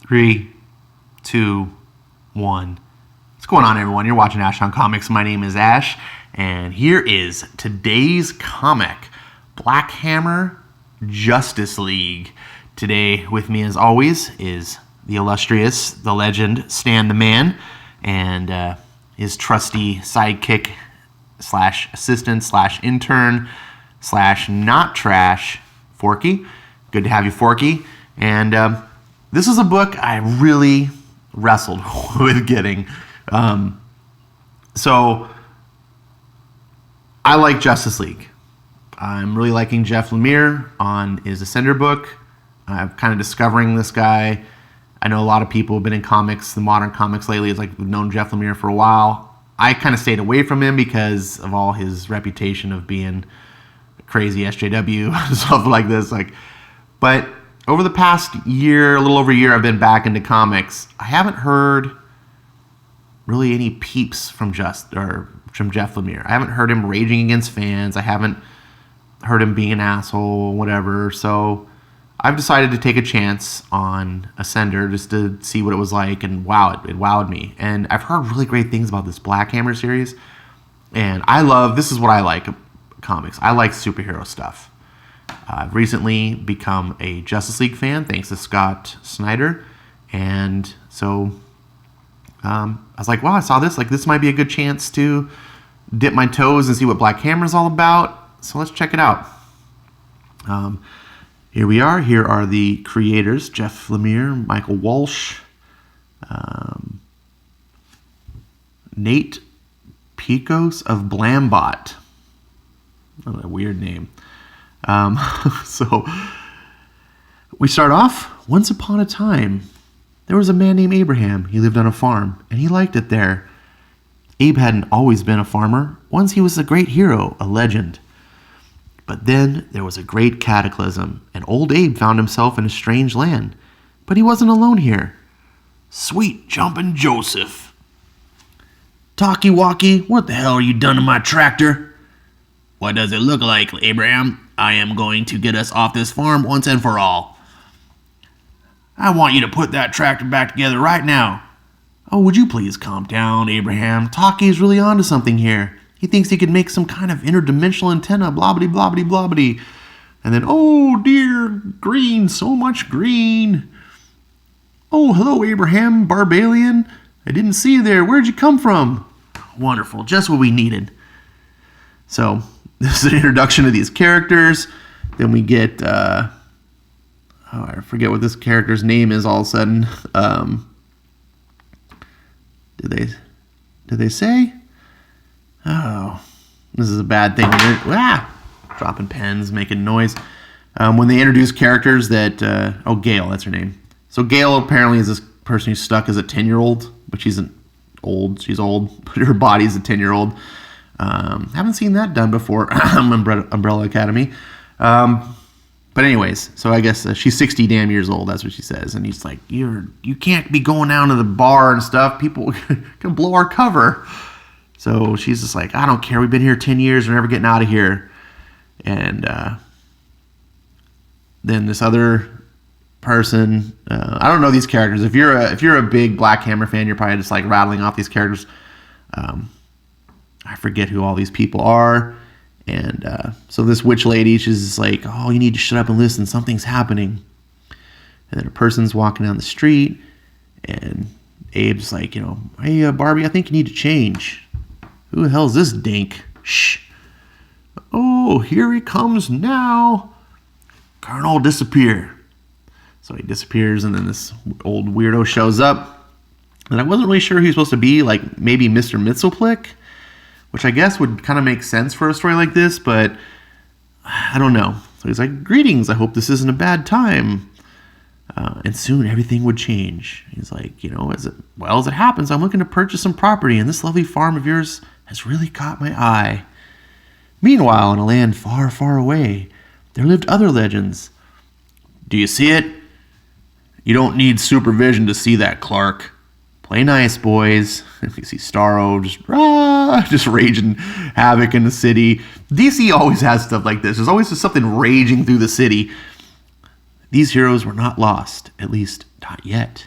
3, 2, 1. What's going on, everyone? You're watching Ash on Comics. My name is Ash, and here is today's comic, Black Hammer Justice League. Today, with me as always, is the illustrious, the legend, Stan the Man, and his trusty sidekick slash assistant slash intern slash not trash, Forky. Good to have you, Forky. And this is a book I really wrestled with getting. So I like Justice League. I'm really liking Jeff Lemire on his Ascender book. I'm kind of discovering this guy. I know a lot of people have been in comics, the modern comics lately. It's like we've known Jeff Lemire for a while. I kind of stayed away from him because of all his reputation of being crazy SJW and stuff like this. But over the past year, a little over a year, I've been back into comics. I haven't heard really any peeps from Jeff Lemire. I haven't heard him raging against fans. I haven't heard him being an asshole, whatever. So I've decided to take a chance on Ascender just to see what it was like, and wow, it wowed me. And I've heard really great things about this Black Hammer series, and this is what I like comics. I like superhero stuff. I've recently become a Justice League fan thanks to Scott Snyder, and so I was like, wow, I saw this. This might be a good chance to dip my toes and see what Black Hammer is all about. So let's check it out. Here we are. Here are the creators: Jeff Lemire, Michael Walsh, Nate Picos of Blambot. What a weird name. So we start off. Once upon a time, there was a man named Abraham. He lived on a farm, and he liked it there. Abe hadn't always been a farmer. Once he was a great hero, a legend. But then there was a great cataclysm, and old Abe found himself in a strange land. But he wasn't alone here. Sweet jumpin' Joseph. Talkie walkie, what the hell are you done to my tractor? What does it look like, Abraham? I am going to get us off this farm once and for all. I want you to put that tractor back together right now. Oh, would you please calm down, Abraham? Talkie's really onto something here. He thinks he could make some kind of interdimensional antenna, blobbity, blobbity, blobbity. And then, oh dear, green, so much green. Oh, hello, Abraham, Barbalian. I didn't see you there. Where'd you come from? Wonderful, just what we needed. So, this is an introduction to these characters. Then we get, I forget what this character's name is all of a sudden. Did they say? Oh, this is a bad thing. Dropping pens, making noise. When they introduce characters that, Gail, that's her name. So Gail apparently is this person who's stuck as a 10-year-old, but she's old, but her body's a 10-year-old. Haven't seen that done before. Umbrella Academy. But anyways, so I guess she's 60 damn years old. That's what she says. And he's like, you can't be going down to the bar and stuff. People can blow our cover. So she's just like, I don't care. We've been here 10 years. We're never getting out of here. And then this other person, I don't know these characters. If you're a big Black Hammer fan, you're probably just like rattling off these characters. I forget who all these people are. And so this witch lady, she's just like, oh, you need to shut up and listen. Something's happening. And then a person's walking down the street, and Abe's like, hey, Barbie, I think you need to change. Who the hell is this dink? Shh. Oh, here he comes now. Colonel, disappear. So he disappears, and then this old weirdo shows up. And I wasn't really sure who he was supposed to be, like maybe Mr. Mitzelplick, which I guess would kind of make sense for a story like this, but I don't know. So he's like, greetings, I hope this isn't a bad time. And soon everything would change. He's like, as it happens, I'm looking to purchase some property, and this lovely farm of yours has really caught my eye. Meanwhile, in a land far, far away, there lived other legends. Do you see it? You don't need supervision to see that, Clark. Play nice, boys. You see Starro just raging havoc in the city. DC always has stuff like this. There's always just something raging through the city. These heroes were not lost, at least not yet.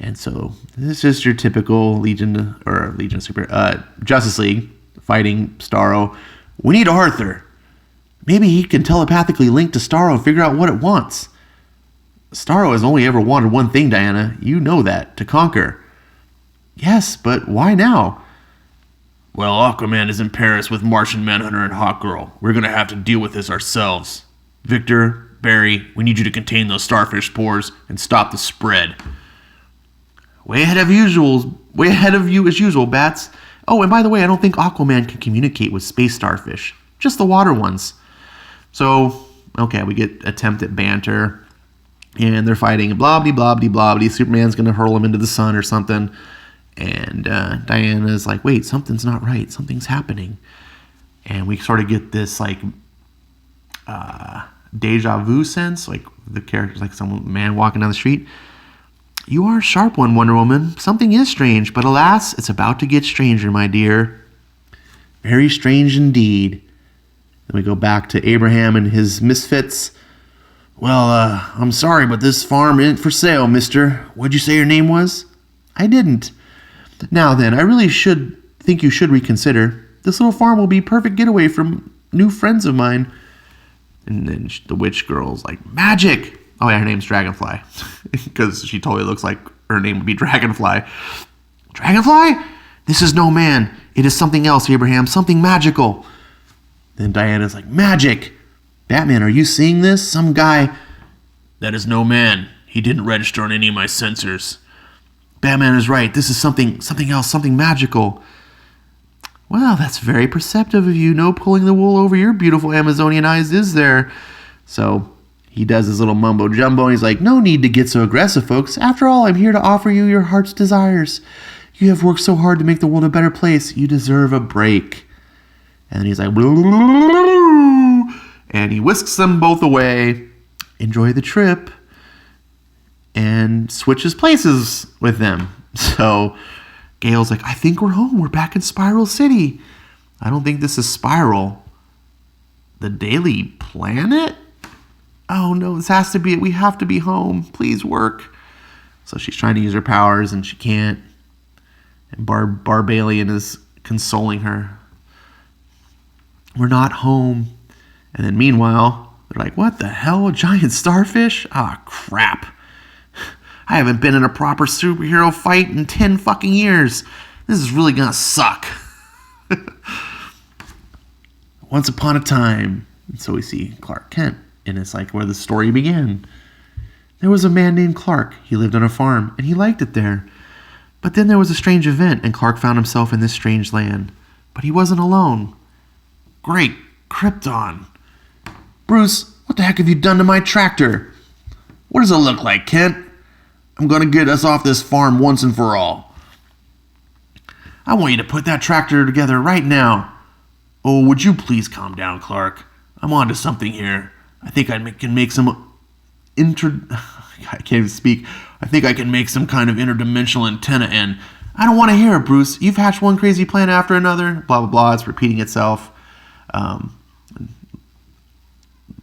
And so this is just your typical Justice League fighting Starro. We need Arthur. Maybe he can telepathically link to Starro and figure out what it wants. Starro has only ever wanted one thing, Diana. You know that. To conquer. Yes, but why now? Well, Aquaman is in Paris with Martian Manhunter and Hawkgirl. We're going to have to deal with this ourselves. Victor, Barry, we need you to contain those starfish spores and stop the spread. Way ahead of you as usual, Bats. Oh, and by the way, I don't think Aquaman can communicate with space starfish. Just the water ones. So, okay, we get attempt at banter. And they're fighting, blah-blah-blah-blah-blah. Superman's going to hurl him into the sun or something. And Diana's like, wait, something's not right. Something's happening. And we sort of get this, like, deja vu sense. Like, the character's like some man walking down the street. You are a sharp one, Wonder Woman. Something is strange, but alas, it's about to get stranger, my dear. Very strange indeed. Then we go back to Abraham and his misfits. Well, I'm sorry, but this farm isn't for sale, mister. What'd you say your name was? I didn't. Now then, I really think you should reconsider. This little farm will be a perfect getaway from new friends of mine. And then the witch girl's like, magic! Oh yeah, her name's Dragonfly. Because she totally looks like her name would be Dragonfly. Dragonfly? This is no man. It is something else, Abraham. Something magical. Then Diana's like, magic! Batman, are you seeing this? Some guy... That is no man. He didn't register on any of my sensors. Batman is right. This is something else, something magical. Well, that's very perceptive of you. No pulling the wool over your beautiful Amazonian eyes, is there? So he does his little mumbo jumbo, and he's like, no need to get so aggressive, folks. After all, I'm here to offer you your heart's desires. You have worked so hard to make the world a better place. You deserve a break. And then he's like, and he whisks them both away. Enjoy the trip. And switches places with them. So Gale's like, I think we're home. We're back in Spiral City. I don't think this is Spiral. The Daily Planet? Oh no, this has to be it. We have to be home. Please work. So she's trying to use her powers and she can't. And Barbalian is consoling her. We're not home. And then meanwhile, they're like, what the hell? A giant starfish? Ah, crap. I haven't been in a proper superhero fight in 10 fucking years. This is really gonna suck. Once upon a time. And so we see Clark Kent. And it's like where the story began. There was a man named Clark. He lived on a farm, and he liked it there. But then there was a strange event, and Clark found himself in this strange land. But he wasn't alone. Great, Krypton. Bruce, what the heck have you done to my tractor? What does it look like, Kent? I'm going to get us off this farm once and for all. I want you to put that tractor together right now. Oh, would you please calm down, Clark? I'm on to something here. I think I can make some I can't even speak. I think I can make some kind of interdimensional antenna and... I don't want to hear it, Bruce. You've hatched one crazy plan after another. Blah, blah, blah. It's repeating itself.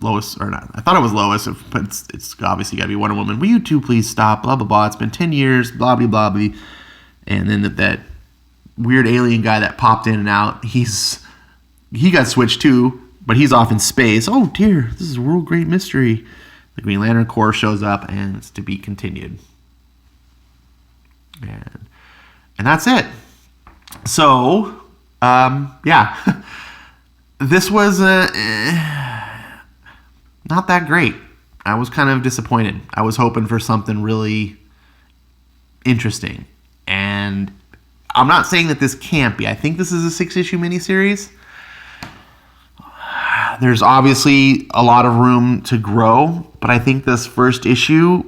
Lois, or not. I thought it was Lois, but it's obviously got to be Wonder Woman. Will you two please stop? Blah, blah, blah. It's been 10 years. Blah, blah, blah, blah. And then that weird alien guy that popped in and out, he got switched too, but he's off in space. Oh, dear. This is a world great mystery. The Green Lantern Corps shows up, and it's to be continued. And that's it. So, yeah. This was not that great. I was kind of disappointed. I was hoping for something really interesting. And I'm not saying that this can't be. I think this is a 6-issue miniseries. There's obviously a lot of room to grow, but I think this first issue,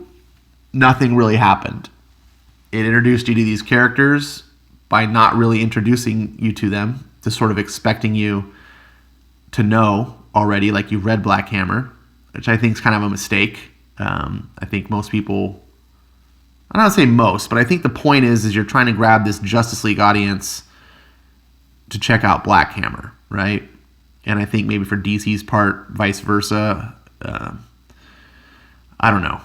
nothing really happened. It introduced you to these characters by not really introducing you to them, to sort of expecting you to know already, like you've read Black Hammer, which I think is kind of a mistake. I think most people, I don't want to say most, but I think the point is you're trying to grab this Justice League audience to check out Black Hammer, right? And I think maybe for DC's part, vice versa. I don't know.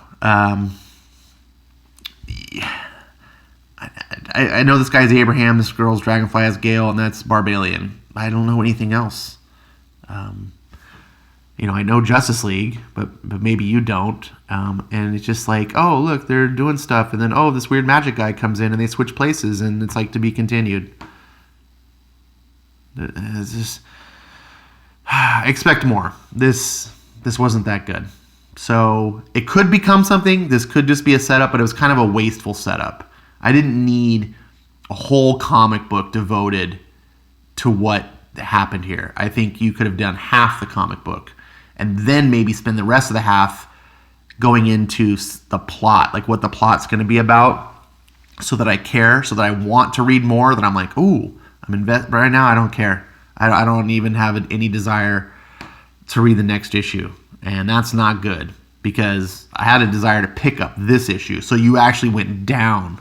I know this guy's Abraham, this girl's Dragonfly has Gale, and that's Barbalian. I don't know anything else. I know Justice League, but maybe you don't. And it's just like, oh, look, they're doing stuff. And then, oh, this weird magic guy comes in and they switch places and it's like to be continued. It's just, expect more. This wasn't that good. So it could become something. This could just be a setup, but it was kind of a wasteful setup. I didn't need a whole comic book devoted to what happened here. I think you could have done half the comic book and then maybe spend the rest of the half going into the plot, like what the plot's going to be about, so that I care, so that I want to read more, that I'm like, ooh, I'm invested. Right now, I don't care. I don't even have any desire to read the next issue. And that's not good, because I had a desire to pick up this issue. So you actually went down.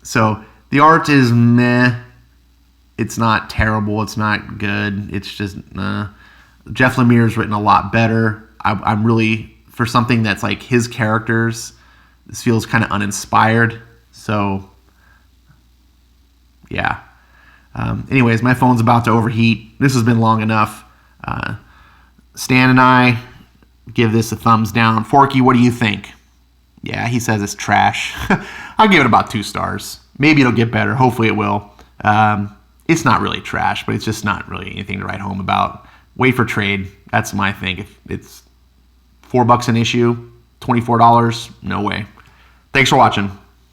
So the art is meh. It's not terrible. It's not good. It's just, Jeff Lemire's written a lot better. I'm really, for something that's like his characters, this feels kind of uninspired. So, yeah. Anyways, my phone's about to overheat. This has been long enough. Stan and I give this a thumbs down. Forky, what do you think? Yeah, he says it's trash. I'll give it about 2 stars. Maybe it'll get better. Hopefully it will. It's not really trash, but it's just not really anything to write home about. Wait for trade. That's my thing. If it's $4 an issue, $24, no way. Thanks for watching.